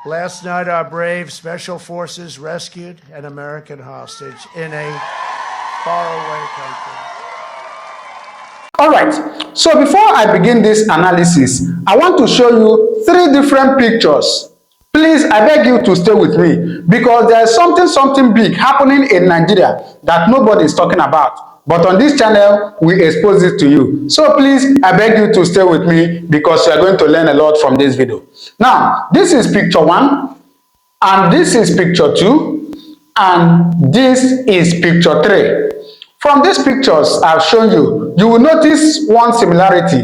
Last night, our brave special forces rescued an American hostage in a faraway country. All right, so before I begin this analysis, I want to show you 3 different pictures. Please, I beg you to stay with me because there is something big happening in Nigeria that nobody is talking about. But on this channel, we expose it to you. So please, I beg you to stay with me because you are going to learn a lot from this video. Now, this is picture 1, and this is picture 2, and this is picture 3. From these pictures I've shown you, you will notice one similarity.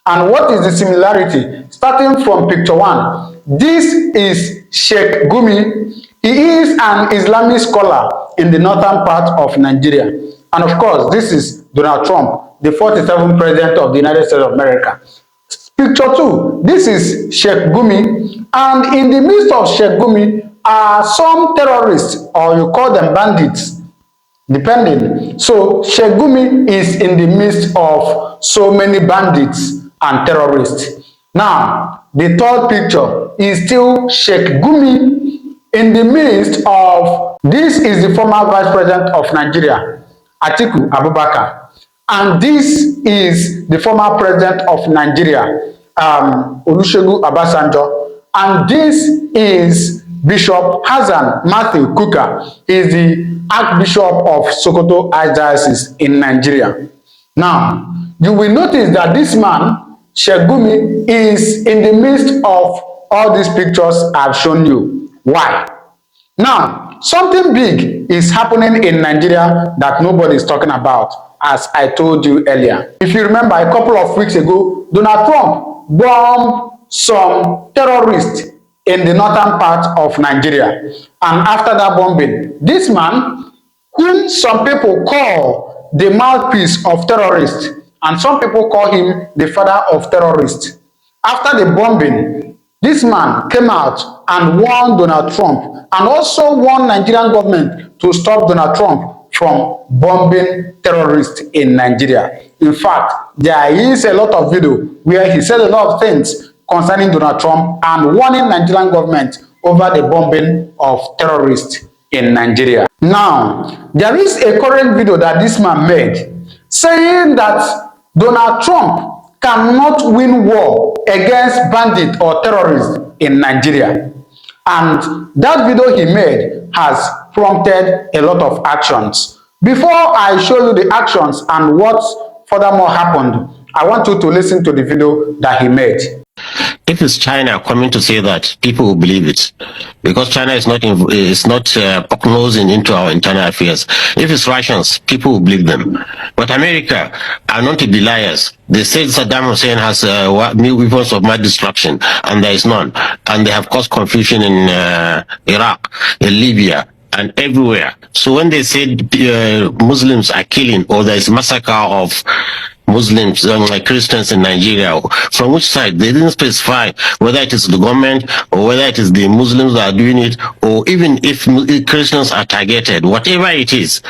And what is the similarity? Starting from picture 1, this is Sheikh Gumi. He is an Islamic scholar in the northern part of Nigeria. And of course, this is Donald Trump, the 47th president of the United States of America. Picture 2, this is Sheikh Gumi. And in the midst of Sheikh Gumi are some terrorists, or you call them bandits, depending. So Sheikh Gumi is in the midst of so many bandits and terrorists. Now, the third picture is still Sheikh Gumi in the midst of, this is the former vice president of Nigeria, Atiku Abubakar. And this is the former president of Nigeria, Olusegun Obasanjo. And this is Bishop Hassan Matthew Kuka. He is the Archbishop of Sokoto Archdiocese in Nigeria. Now, you will notice that this man, Sheikh Gumi, is in the midst of all these pictures I've shown you. Why? Now, something big is happening in Nigeria that nobody is talking about, as I told you earlier. If you remember, a couple of weeks ago, Donald Trump bombed some terrorists in the northern part of Nigeria. And after that bombing, this man, whom some people call the mouthpiece of terrorists, and some people call him the father of terrorists. After the bombing, this man came out and warned Donald Trump and also warned Nigerian government to stop Donald Trump from bombing terrorists in Nigeria. In fact, there is a lot of video where he said a lot of things concerning Donald Trump and warning Nigerian government over the bombing of terrorists in Nigeria. Now, there is a current video that this man made saying that Donald Trump cannot win war against bandits or terrorists in Nigeria. And that video he made has prompted a lot of actions. Before I show you the actions and what furthermore happened, I want you to listen to the video that he made. If it's China coming to say that, people will believe it, because China is not prognosing into our internal affairs. If it's Russians, people will believe them. But America are not to be liars. They said Saddam Hussein has weapons of mass destruction, and there is none. And they have caused confusion in Iraq, in Libya, and everywhere. So when they said Muslims are killing, or there is massacre of Muslims, like Christians in Nigeria, from which side? They didn't specify whether it is the government or whether it is the Muslims that are doing it, or even if Christians are targeted. Whatever it is,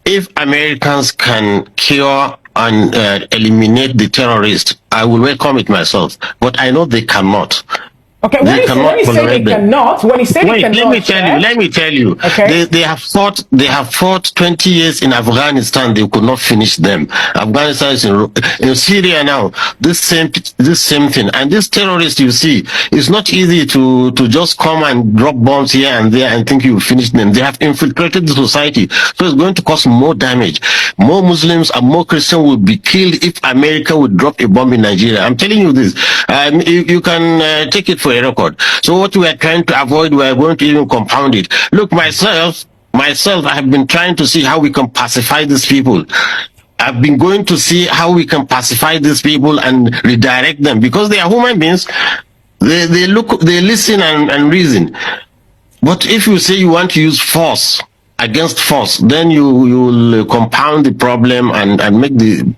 if Americans can cure and eliminate the terrorists, I will welcome it myself. But I know they cannot. Okay, when he said they cannot, let me tell you. Okay. They have fought 20 years in Afghanistan. They could not finish them. Afghanistan is in Syria now. This same thing. And this terrorists you see, it's not easy to just come and drop bombs here and there and think you finish them. They have infiltrated the society, so it's going to cause more damage. More Muslims and more Christians will be killed if America would drop a bomb in Nigeria. I'm telling you this. You can take it for a record. So what we are trying to avoid, we are going to even compound it. Look, myself, I have been trying to see how we can pacify these people. I've been going to see how we can pacify these people and redirect them, because they are human beings. They listen and reason. But if you say you want to use force against force, then you will compound the problem and make the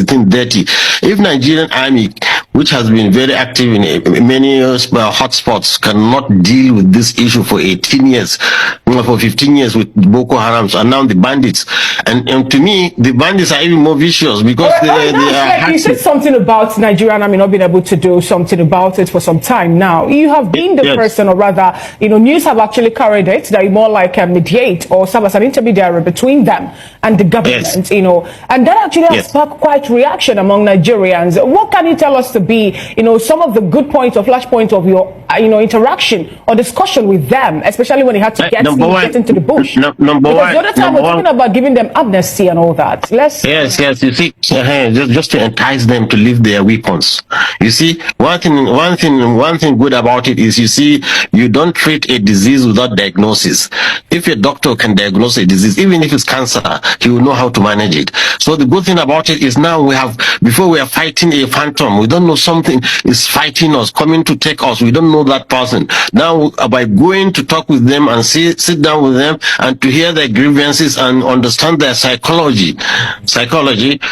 thing dirty. If Nigerian army which has been very active in many hotspots, cannot deal with this issue for 18 years, for 15 years with Boko Haram, and now the bandits. And to me, the bandits are even more vicious because they are. You said something about Nigerian army not being able to do something about it for some time now. You have been the person, or rather, news have actually carried it that you more like mediate or serve as an intermediary between them and the government, and that actually has sparked quite reaction among Nigerians. What can you tell us to be, some of the good points or flashpoints of your, interaction or discussion with them, especially when you had to get into the bush? Because the other time we're talking about giving them amnesty and all that. Yes. You see, just to entice them to leave their weapons. You see, one thing good about it is, you see, you don't treat a disease without diagnosis. If a doctor can diagnose a disease, even if it's cancer, he will know how to manage it. So the good thing about it is now before we are fighting a phantom, we don't know something is fighting us, coming to take us. We don't know that person. Now, by going to talk with them and sit down with them and to hear their grievances and understand their psychology,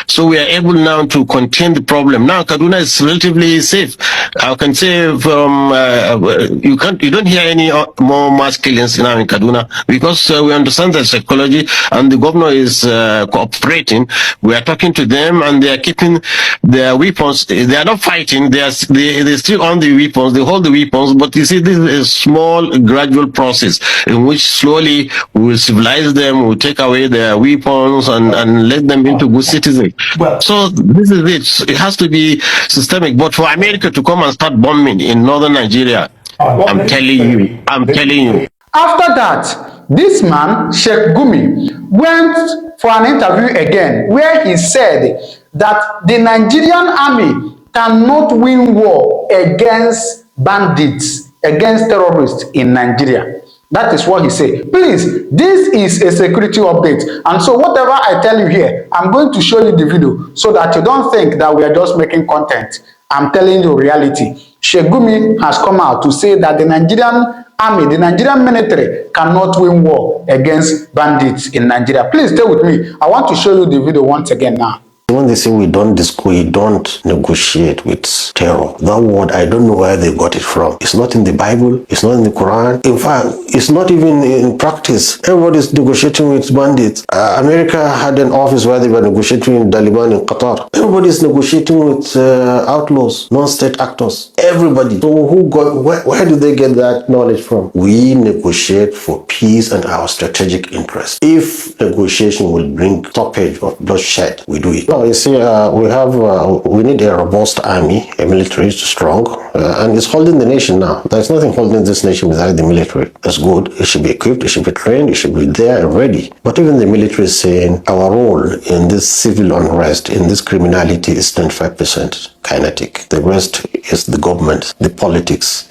so we are able now to contain the problem. Now, Kaduna is relatively safe. I can say you don't hear any more mass killings now in Kaduna because we understand their psychology and the governor is cooperating. We are talking to them and they are keeping their weapons. They are not fighting. They're still on the weapons. They hold the weapons. But you see, this is a small, gradual process in which slowly we will civilize them. We'll take away their weapons and let them into good citizens. So this is it. It has to be systemic. But for America to come and start bombing in northern Nigeria, I'm telling you. After that, this man, Sheikh Gumi, went for an interview again where he said that the Nigerian army cannot win war against bandits, against terrorists in Nigeria. That is what he said. Please, this is a security update. And so whatever I tell you here, I'm going to show you the video so that you don't think that we are just making content. I'm telling you reality. Sheikh Gumi has come out to say that the Nigerian army, the Nigerian military cannot win war against bandits in Nigeria. Please stay with me. I want to show you the video once again now. When they say we don't negotiate with terror, that word, I don't know where they got it from. It's not in the Bible. It's not in the Quran. In fact, it's not even in practice. Everybody's negotiating with bandits. America had an office where they were negotiating with Taliban in Qatar. Everybody's negotiating with outlaws, non-state actors. Everybody. So where do they get that knowledge from? We negotiate for peace and our strategic interests. If negotiation will bring stoppage of bloodshed, we do it. Well, you see, we need a robust army, a military strong, and it's holding the nation now. There's nothing holding this nation without the military. That's good. It should be equipped, it should be trained, it should be there and ready. But even the military is saying our role in this civil unrest, in this criminality is 25% kinetic. The rest is the government, the politics,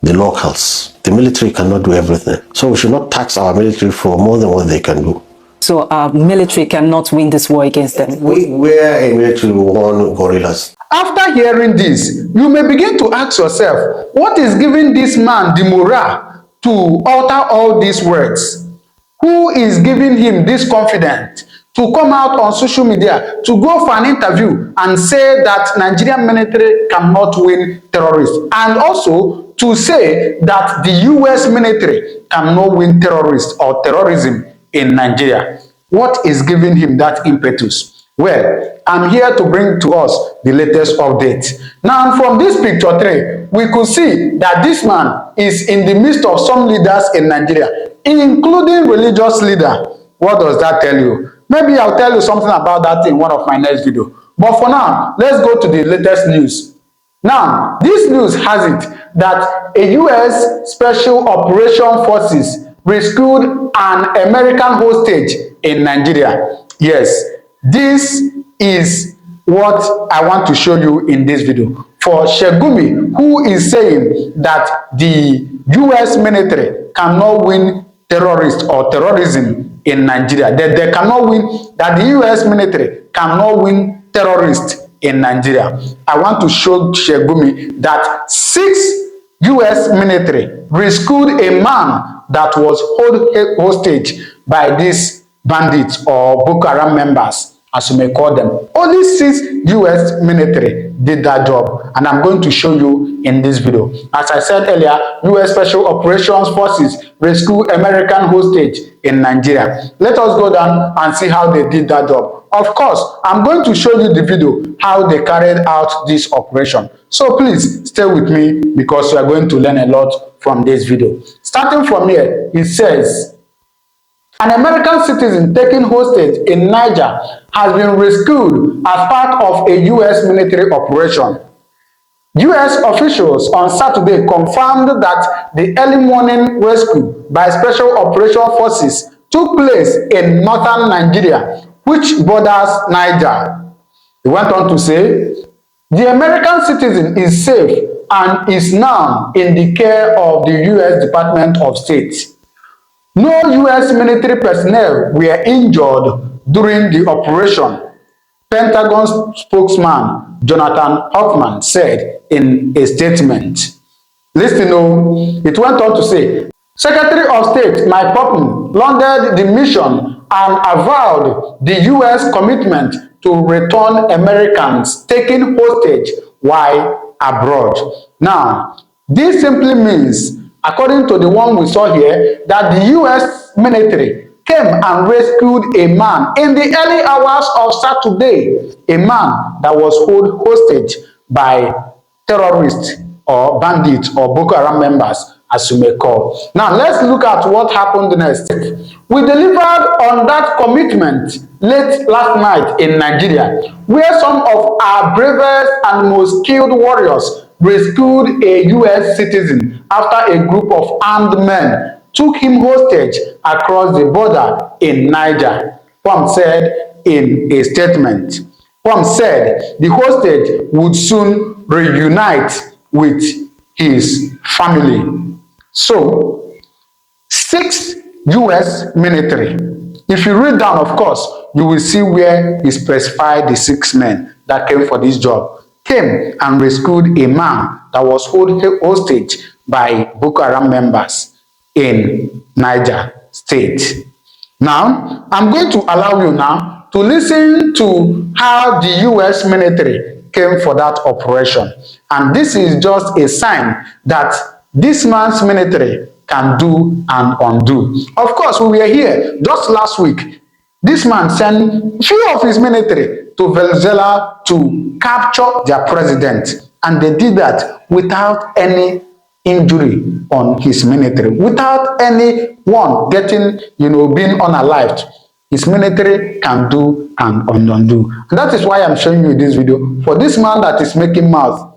the locals. The military cannot do everything. So we should not tax our military for more than what they can do. So our military cannot win this war against them. We're a military won guerrillas. After hearing this, you may begin to ask yourself, what is giving this man the morale to utter all these words? Who is giving him this confidence to come out on social media, to go for an interview and say that Nigerian military cannot win terrorists, and also to say that the US military cannot win terrorists or terrorism in Nigeria? What is giving him that impetus? Well, I'm here to bring to us the latest update. Now, from this picture 3, we could see that this man is in the midst of some leaders in Nigeria, including religious leader. What does that tell you? Maybe I'll tell you something about that in one of my next video. But for now, let's go to the latest news. Now, this news has it that a US Special Operation Forces rescued an American hostage in Nigeria. Yes, this is what I want to show you in this video. For Sheikh Gumi, who is saying that the US military cannot win terrorists or terrorism in Nigeria, that they cannot win, that the US military cannot win terrorists in Nigeria. I want to show Sheikh Gumi that 6 US military rescued a man that was held hostage by these bandits or Boko Haram members, as you may call them. Only 6 US military did that job. and I'm going to show you in this video. As I said earlier, U.S. Special Operations Forces rescue American hostage in Nigeria. Let us go down and see how they did that job. Of course, I'm going to show you the video how they carried out this operation. So please stay with me because you are going to learn a lot from this video. Starting from here, it says, an American citizen taken hostage in Niger has been rescued as part of a U.S. military operation. U.S. officials on Saturday confirmed that the early morning rescue by Special Operations Forces took place in northern Nigeria, which borders Niger. He went on to say, the American citizen is safe and is now in the care of the U.S. Department of State. No U.S. military personnel were injured during the operation, Pentagon spokesman Jonathan Hoffman said in a statement. Listen, it went on to say, Secretary of State Mike Pompeo lauded the mission and avowed the U.S. commitment to return Americans taken hostage while abroad. Now, this simply means, according to the one we saw here, that the U.S. military came and rescued a man in the early hours of Saturday, a man that was held hostage by terrorists or bandits or Boko Haram members, as you may call. Now, let's look at what happened next. We delivered on that commitment late last night in Nigeria, where some of our bravest and most skilled warriors rescued a U.S. citizen after a group of armed men took him hostage across the border in Niger, Pom said in a statement. Pom said the hostage would soon reunite with his family. So, 6 U.S. military. If you read down, of course, you will see where he specified the 6 men that came for this job. Came and rescued a man that was held hostage by Boko Haram members in Niger State. Now, I'm going to allow you now to listen to how the U.S. military came for that operation. And this is just a sign that this man's military can do and undo. Of course, we were here just last week. This man sent few of his military to Venezuela to capture their president. And they did that without any injury on his military, without anyone getting, being unalived. His military can do and undo. And that is why I'm showing you this video. For this man that is making mouth.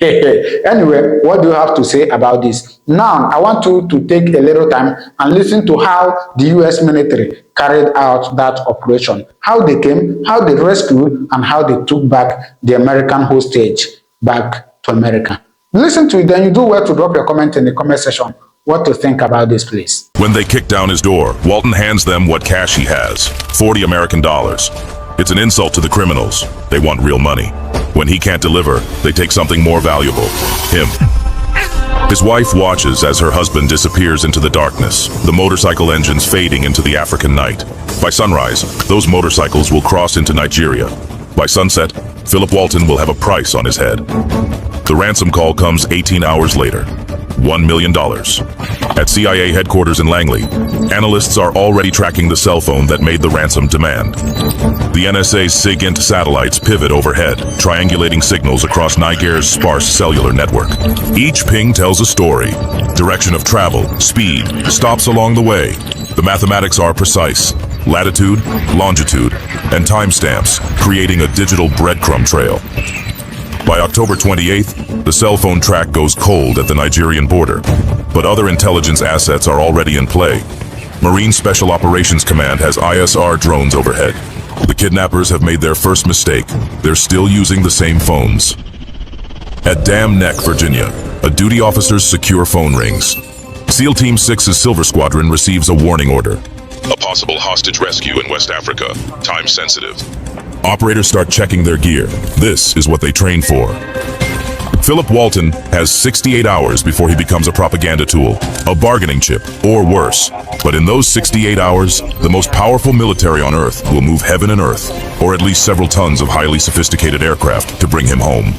Anyway, what do you have to say about this? Now, I want you to take a little time and listen to how the U.S. military carried out that operation. How they came, how they rescued, and how they took back the American hostage back to America. Listen to it, then you do well to drop your comment in the comment section. What to think about this, please. When they kick down his door, Walton hands them what cash he has, $40 American. It's an insult to the criminals. They want real money. When he can't deliver, they take something more valuable, him. His wife watches as her husband disappears into the darkness, the motorcycle engines fading into the African night. By sunrise, those motorcycles will cross into Nigeria. By sunset, Philip Walton will have a price on his head. The ransom call comes 18 hours later. $1 million. At CIA headquarters in Langley, analysts are already tracking the cell phone that made the ransom demand. The NSA's SIGINT satellites pivot overhead, triangulating signals across Niger's sparse cellular network. Each ping tells a story. Direction of travel, speed, stops along the way. The mathematics are precise. Latitude, longitude, and timestamps, creating a digital breadcrumb trail. By October 28th, the cell phone track goes cold at the Nigerian border, but other intelligence assets are already in play. Marine Special Operations Command has ISR drones overhead. The kidnappers have made their first mistake. They're still using the same phones. At Dam Neck, Virginia, a duty officer's secure phone rings. SEAL Team 6's Silver Squadron receives a warning order. A possible hostage rescue in West Africa, time sensitive. Operators start checking their gear. This is what they train for. Philip Walton has 68 hours before he becomes a propaganda tool, a bargaining chip, or worse. But in those 68 hours, the most powerful military on Earth will move heaven and earth, or at least several tons of highly sophisticated aircraft to bring him home.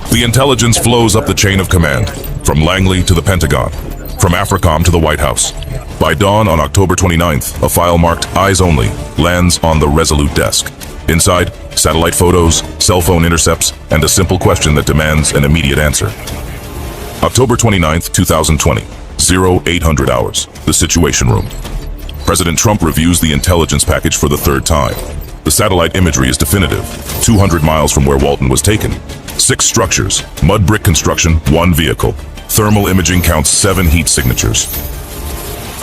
The intelligence flows up the chain of command, from Langley to the Pentagon, from AFRICOM to the White House. By dawn on October 29th, a file marked Eyes Only lands on the Resolute desk. Inside, satellite photos, cell phone intercepts, and a simple question that demands an immediate answer. October 29th, 2020, 0800 hours, the Situation Room. President Trump reviews the intelligence package for the third time. The satellite imagery is definitive, 200 miles from where Walton was taken. 6 structures, mud brick construction, 1 vehicle. Thermal imaging counts 7 heat signatures.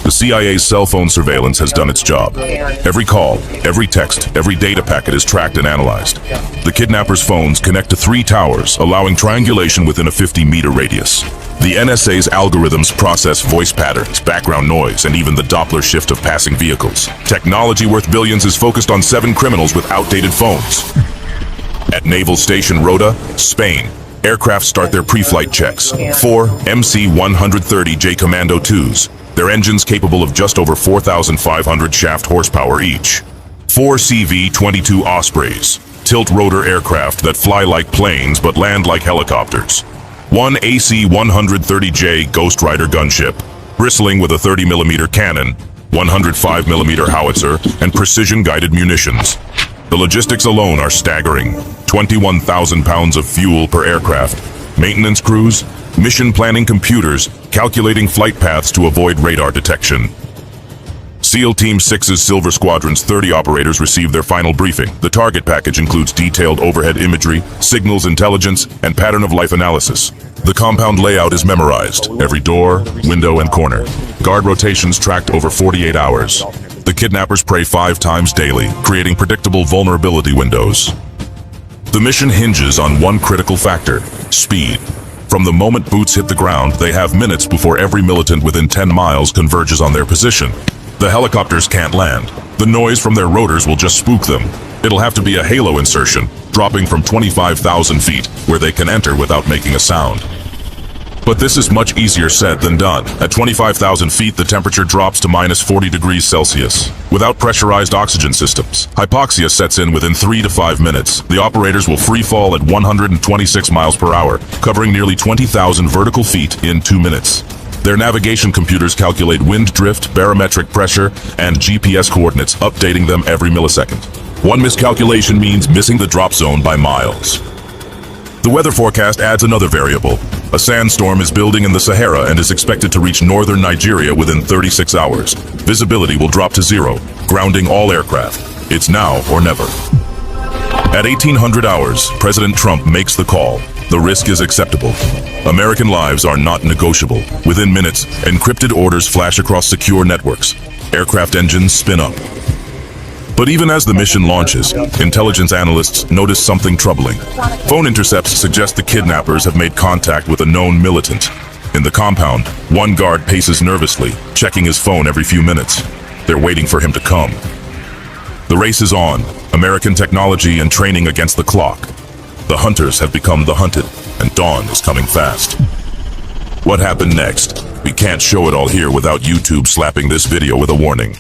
The CIA's cell phone surveillance has done its job. Every call, every text, every data packet is tracked and analyzed. The kidnappers' phones connect to 3 towers, allowing triangulation within a 50-meter radius. The NSA's algorithms process voice patterns, background noise, and even the Doppler shift of passing vehicles. Technology worth billions is focused on 7 criminals with outdated phones. At Naval Station Rota, Spain, aircraft start their pre-flight checks. 4 MC-130J Commando 2s. Their engines capable of just over 4,500 shaft horsepower each. 4 CV-22 Ospreys, tilt-rotor aircraft that fly like planes but land like helicopters. 1 AC-130J Ghost Rider gunship, bristling with a 30mm cannon, 105mm howitzer, and precision-guided munitions. The logistics alone are staggering. 21,000 pounds of fuel per aircraft. Maintenance crews, mission planning computers, calculating flight paths to avoid radar detection. SEAL Team 6's Silver Squadron's 30 operators received their final briefing. The target package includes detailed overhead imagery, signals intelligence, and pattern-of-life analysis. The compound layout is memorized, every door, window, and corner. Guard rotations tracked over 48 hours. The kidnappers pray 5 times daily, creating predictable vulnerability windows. The mission hinges on one critical factor: speed. From the moment boots hit the ground, they have minutes before every militant within 10 miles converges on their position. The helicopters can't land. The noise from their rotors will just spook them. It'll have to be a halo insertion, dropping from 25,000 feet, where they can enter without making a sound. But this is much easier said than done. At 25,000 feet, the temperature drops to minus 40 degrees Celsius. Without pressurized oxygen systems, hypoxia sets in within 3 to 5 minutes. The operators will free fall at 126 miles per hour, covering nearly 20,000 vertical feet in 2 minutes. Their navigation computers calculate wind drift, barometric pressure, and GPS coordinates, updating them every millisecond. One miscalculation means missing the drop zone by miles. The weather forecast adds another variable. A sandstorm is building in the Sahara and is expected to reach northern Nigeria within 36 hours. Visibility will drop to 0, grounding all aircraft. It's now or never. At 1800 hours, President Trump makes the call. The risk is acceptable. American lives are not negotiable. Within minutes, encrypted orders flash across secure networks. Aircraft engines spin up. But even as the mission launches, intelligence analysts notice something troubling. Phone intercepts suggest the kidnappers have made contact with a known militant. In the compound, one guard paces nervously, checking his phone every few minutes. They're waiting for him to come. The race is on, American technology and training against the clock. The hunters have become the hunted, and dawn is coming fast. What happened next? We can't show it all here without YouTube slapping this video with a warning.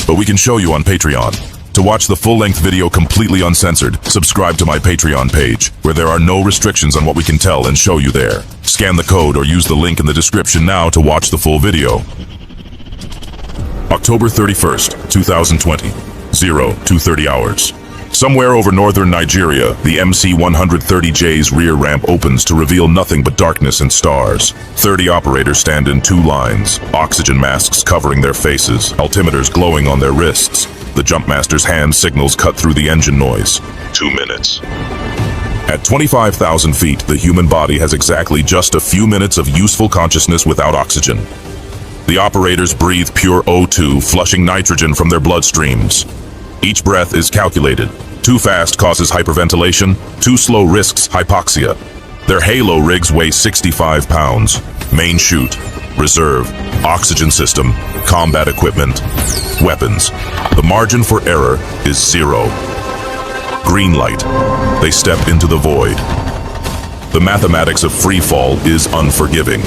But we can show you on Patreon. To watch the full-length video completely uncensored, subscribe to my Patreon page, where there are no restrictions on what we can tell and show you there. Scan the code or use the link in the description now to watch the full video. October 31st, 2020, 0230 hours. Somewhere over northern Nigeria, the MC-130J's rear ramp opens to reveal nothing but darkness and stars. 30 operators stand in 2 lines, oxygen masks covering their faces, altimeters glowing on their wrists. The jumpmaster's hand signals cut through the engine noise. 2 minutes. At 25,000 feet, the human body has exactly just a few minutes of useful consciousness without oxygen. The operators breathe pure O2, flushing nitrogen from their bloodstreams. Each breath is calculated. Too fast causes hyperventilation, too slow risks hypoxia. Their halo rigs weigh 65 pounds. Main chute, reserve, oxygen system, combat equipment, weapons. The margin for error is 0. Green light. They step into the void. The mathematics of free fall is unforgiving.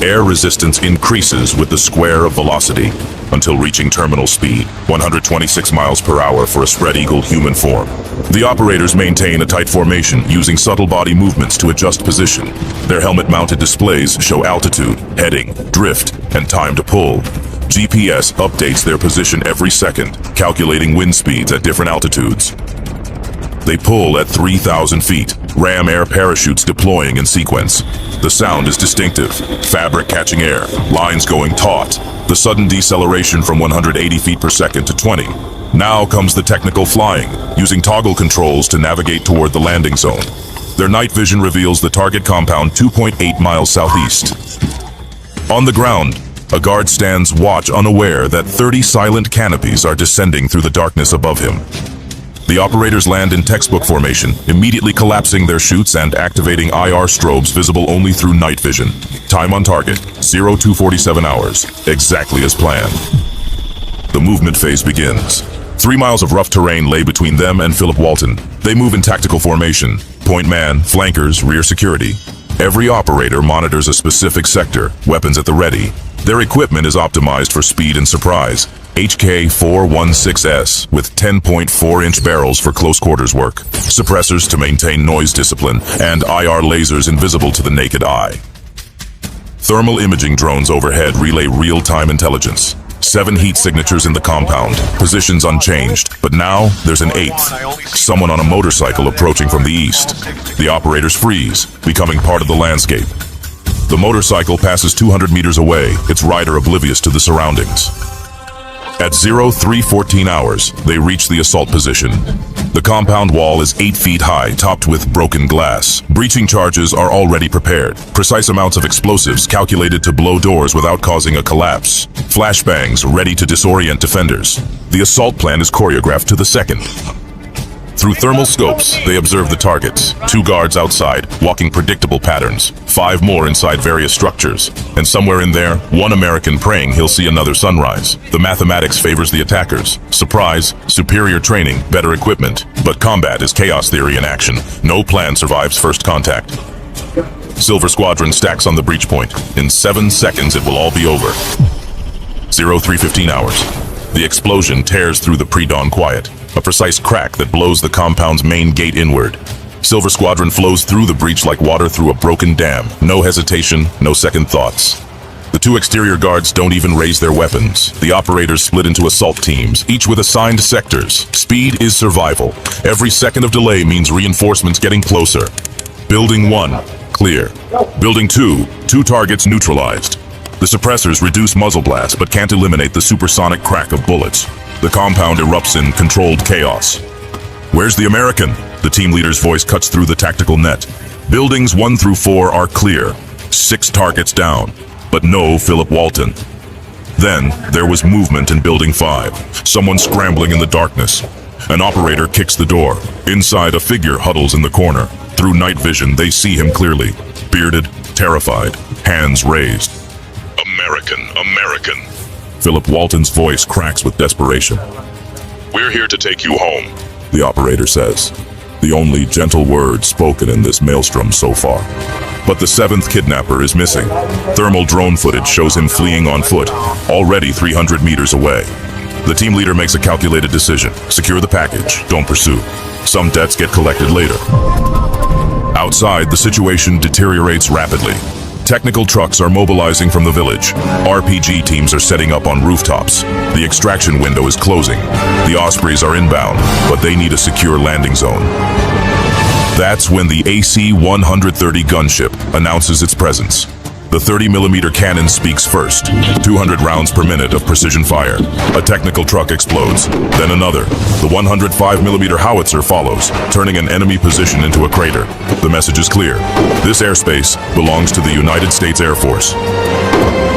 Air resistance increases with the square of velocity until reaching terminal speed, 126 miles per hour for a spread eagle human form. The operators maintain a tight formation using subtle body movements to adjust position. Their helmet-mounted displays show altitude, heading, drift, and time to pull. GPS updates their position every second, calculating wind speeds at different altitudes. They pull at 3,000 feet, ram air parachutes deploying in sequence. The sound is distinctive, fabric catching air, lines going taut, the sudden deceleration from 180 feet per second to 20. Now comes the technical flying, using toggle controls to navigate toward the landing zone. Their night vision reveals the target compound 2.8 miles southeast. On the ground, a guard stands watch, unaware that 30 silent canopies are descending through the darkness above him. The operators land in textbook formation, immediately collapsing their chutes and activating IR strobes visible only through night vision. Time on target, 0247 hours, exactly as planned. The movement phase begins. 3 miles of rough terrain lay between them and Philip Walton. They move in tactical formation, point man, flankers, rear security. Every operator monitors a specific sector, weapons at the ready. Their equipment is optimized for speed and surprise. HK-416S with 10.4-inch barrels for close quarters work, suppressors to maintain noise discipline, and IR lasers invisible to the naked eye. Thermal imaging drones overhead relay real-time intelligence. 7 heat signatures in the compound, positions unchanged, but now there's an 8th. Someone on a motorcycle approaching from the east. The operators freeze, becoming part of the landscape. The motorcycle passes 200 meters away, its rider oblivious to the surroundings. At 0314 hours, they reach the assault position. The compound wall is 8 feet high, topped with broken glass. Breaching charges are already prepared. Precise amounts of explosives calculated to blow doors without causing a collapse. Flashbangs ready to disorient defenders. The assault plan is choreographed to the second. Through thermal scopes, they observe the targets. 2 guards outside, walking predictable patterns. 5 more inside various structures. And somewhere in there, 1 American praying he'll see another sunrise. The mathematics favors the attackers. Surprise, superior training, better equipment. But combat is chaos theory in action. No plan survives first contact. Silver Squadron stacks on the breach point. In 7 seconds, it will all be over. 0315 hours. The explosion tears through the pre-dawn quiet. A precise crack that blows the compound's main gate inward. Silver Squadron flows through the breach like water through a broken dam. No hesitation, no second thoughts. The 2 exterior guards don't even raise their weapons. The operators split into assault teams, each with assigned sectors. Speed is survival. Every second of delay means reinforcements getting closer. Building 1, clear. Building 2, 2 targets neutralized. The suppressors reduce muzzle blast, but can't eliminate the supersonic crack of bullets. The compound erupts in controlled chaos. Where's the American? The team leader's voice cuts through the tactical net. Buildings 1 through 4 are clear. 6 targets down, but no Philip Walton. Then, there was movement in Building 5. Someone scrambling in the darkness. An operator kicks the door. Inside, a figure huddles in the corner. Through night vision, they see him clearly. Bearded, terrified, hands raised. American, American. Philip Walton's voice cracks with desperation. We're here to take you home, the operator says. The only gentle word spoken in this maelstrom so far. But the 7th kidnapper is missing. Thermal drone footage shows him fleeing on foot, already 300 meters away. The team leader makes a calculated decision. Secure the package, don't pursue. Some debts get collected later. Outside, the situation deteriorates rapidly. Technical trucks are mobilizing from the village. RPG teams are setting up on rooftops. The extraction window is closing. The Ospreys are inbound, but they need a secure landing zone. That's when the AC-130 gunship announces its presence. The 30mm cannon speaks first. 200 rounds per minute of precision fire. A technical truck explodes. Then another. The 105mm howitzer follows, turning an enemy position into a crater. The message is clear. This airspace belongs to the United States Air Force.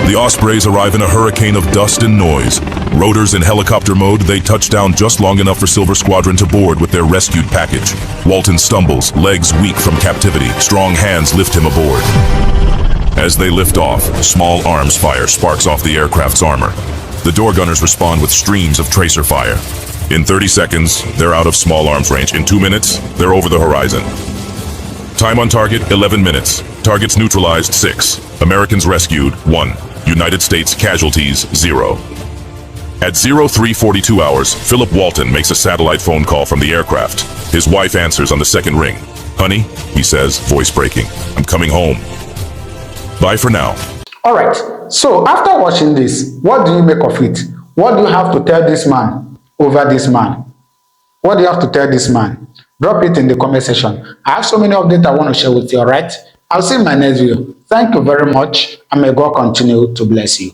The Ospreys arrive in a hurricane of dust and noise. Rotors in helicopter mode, they touch down just long enough for Silver Squadron to board with their rescued package. Walton stumbles, legs weak from captivity. Strong hands lift him aboard. As they lift off, small arms fire sparks off the aircraft's armor. The door gunners respond with streams of tracer fire. In 30 seconds, they're out of small arms range. In 2 minutes, they're over the horizon. Time on target, 11 minutes. Targets neutralized 6. Americans rescued 1. United States casualties 0. At 0342 hours, Philip Walton makes a satellite phone call from the aircraft. His wife answers on the second ring. "Honey," he says, voice breaking, "I'm coming home. Bye for now." All right. So after watching this, what do you make of it? What do you have to tell this man over this man? What do you have to tell this man? Drop it in the comment section. I have so many updates I want to share with you, all right? I'll see you in my next video. Thank you very much, and may God continue to bless you.